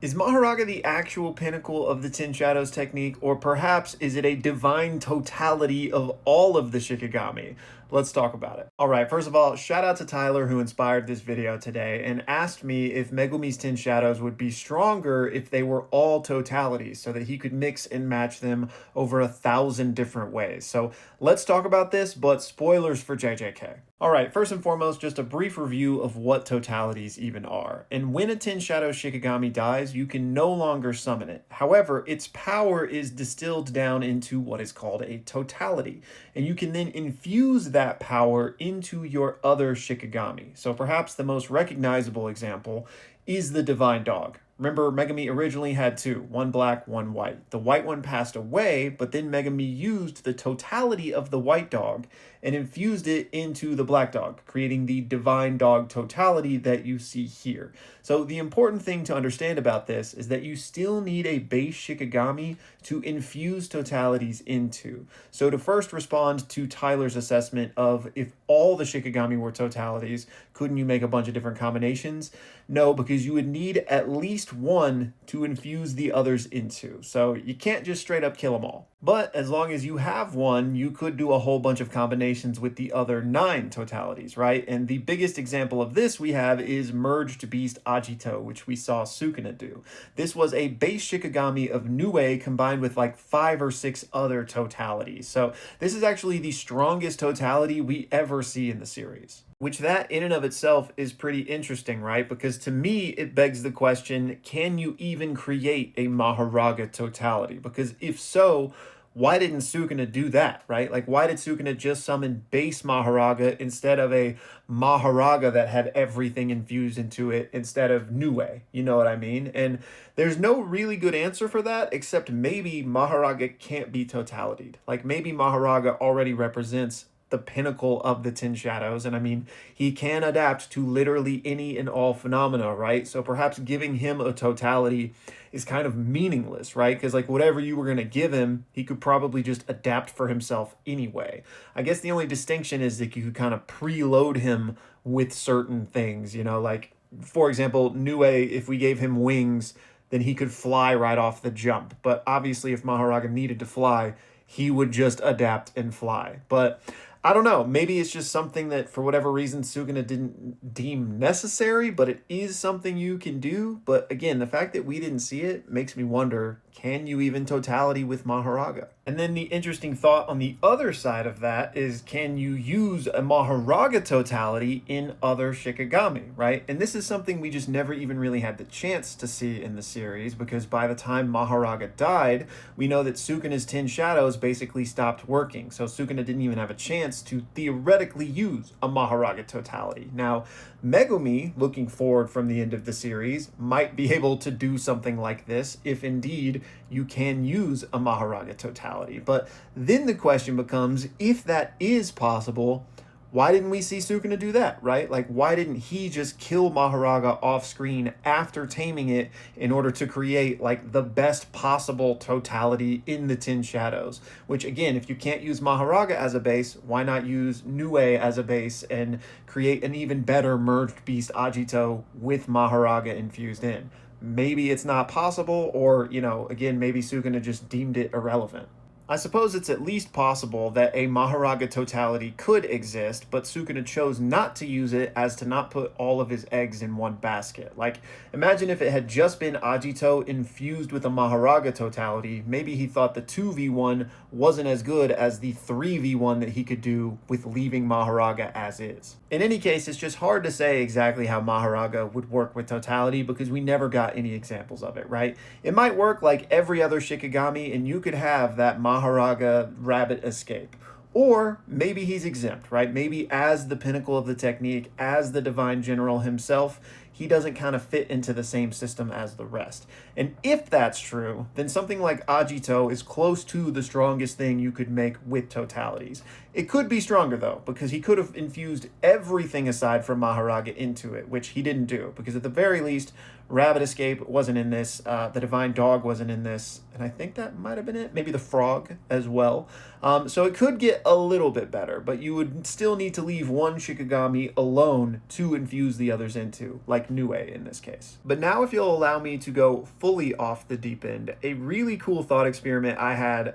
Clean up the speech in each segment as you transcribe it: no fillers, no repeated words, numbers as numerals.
Is Maharaga the actual pinnacle of the Ten Shadows technique, or perhaps is it a divine totality of all of the Shikigami? Let's talk about it. All right, first of all, shout out to Tyler who inspired this video today and asked me if Megumi's Ten Shadows would be stronger if they were all totalities so that he could mix and match them over 1,000 different ways. So let's talk about this, but spoilers for JJK. All right, first and foremost, just a brief review of what totalities even are. And when a Ten Shadows Shikigami dies, you can no longer summon it. However, its power is distilled down into what is called a totality, and you can then infuse that power into your other Shikigami. So perhaps the most recognizable example is the Divine Dog. Remember, Megumi originally had two, one black, one white. The white one passed away, but then Megumi used the totality of the white dog and infused it into the black dog, creating the Divine Dog totality that you see here. So the important thing to understand about this is that you still need a base Shikigami to infuse totalities into. So to first respond to Tyler's assessment of if all the Shikigami were totalities, couldn't you make a bunch of different combinations? No, because you would need at least one to infuse the others into. So you can't just straight up kill them all. But as long as you have one, you could do a whole bunch of combinations with the other 9 totalities, right? And the biggest example of this we have is Merged Beast Agito, which we saw Sukuna do. This was a base Shikigami of Nue combined with like 5 or 6 other totalities. So this is actually the strongest totality we ever see in the series. Which that in and of itself is pretty interesting, right? Because to me, it begs the question, can you even create a Maharaga totality? Because if so, why didn't Sukuna do that, right? Like, why did Sukuna just summon base Maharaga instead of a Maharaga that had everything infused into it instead of Nue? You know what I mean? And there's no really good answer for that, except maybe Maharaga can't be totalityed. Like, maybe Maharaga already represents the pinnacle of the Ten Shadows. And I mean, he can adapt to literally any and all phenomena, right? So perhaps giving him a totality is kind of meaningless, right? Because like whatever you were going to give him, he could probably just adapt for himself anyway. I guess the only distinction is that you could kind of preload him with certain things, you know, like for example, Nue, if we gave him wings, then he could fly right off the jump. But obviously if Maharaga needed to fly, he would just adapt and fly. But I don't know, maybe it's just something that for whatever reason Sukuna didn't deem necessary, but it is something you can do. But again, the fact that we didn't see it makes me wonder, can you even totality with Maharaga? And then the interesting thought on the other side of that is, can you use a Maharaga totality in other Shikigami, right? And this is something we just never even really had the chance to see in the series, because by the time Maharaga died, we know that Sukuna's 10 Shadows basically stopped working. So Sukuna didn't even have a chance to theoretically use a Maharaga totality. Now, Megumi, looking forward from the end of the series, might be able to do something like this if indeed you can use a Maharaga totality. But then the question becomes, if that is possible, why didn't we see Sukuna do that, right? Like, why didn't he just kill Maharaga off screen after taming it in order to create, like, the best possible totality in the 10 Shadows? Which, again, if you can't use Maharaga as a base, why not use Nue as a base and create an even better Merged Beast Agito with Maharaga infused in? Maybe it's not possible, or, you know, again, maybe Sukuna just deemed it irrelevant. I suppose it's at least possible that a Maharaga totality could exist, but Sukuna chose not to use it as to not put all of his eggs in one basket. Like, imagine if it had just been Agito infused with a Maharaga totality, maybe he thought the 2v1 wasn't as good as the 3v1 that he could do with leaving Maharaga as is. In any case, it's just hard to say exactly how Maharaga would work with totality because we never got any examples of it, right? It might work like every other Shikigami, and you could have that Maharaga rabbit escape. Or maybe he's exempt, right? Maybe as the pinnacle of the technique, as the divine general himself, he doesn't kind of fit into the same system as the rest. And if that's true, then something like Agito is close to the strongest thing you could make with totalities. It could be stronger though, because he could have infused everything aside from Maharaga into it, which he didn't do, because at the very least, Rabbit Escape wasn't in this. The Divine Dog wasn't in this. And I think that might have been it. Maybe the Frog as well. So it could get a little bit better, but you would still need to leave one Shikigami alone to infuse the others into, like Nue in this case. But now if you'll allow me to go fully off the deep end, a really cool thought experiment I had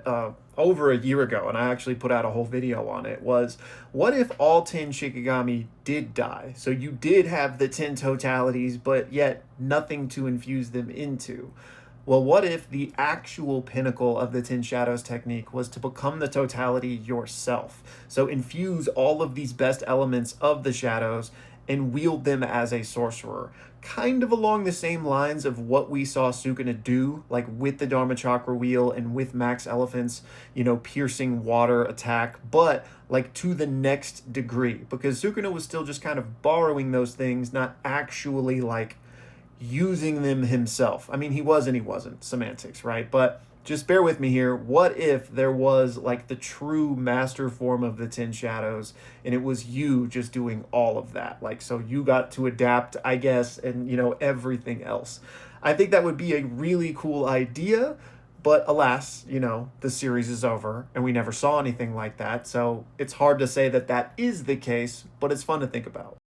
over a year ago, and I actually put out a whole video on it, was what if all 10 Shikigami did die? So you did have the 10 totalities, but yet nothing to infuse them into. Well, what if the actual pinnacle of the 10 Shadows technique was to become the totality yourself? So infuse all of these best elements of the shadows and wield them as a sorcerer. Kind of along the same lines of what we saw Sukuna do, like with the Dharma Chakra wheel and with Max Elephant's, piercing water attack, but like to the next degree. Because Sukuna was still just kind of borrowing those things, not actually like using them himself. I mean, he was and he wasn't. Semantics, right? But just bear with me here. What if there was like the true master form of the 10 Shadows and it was you just doing all of that? Like, so you got to adapt, I guess, and, everything else. I think that would be a really cool idea. But alas, the series is over and we never saw anything like that. So it's hard to say that that is the case, but it's fun to think about.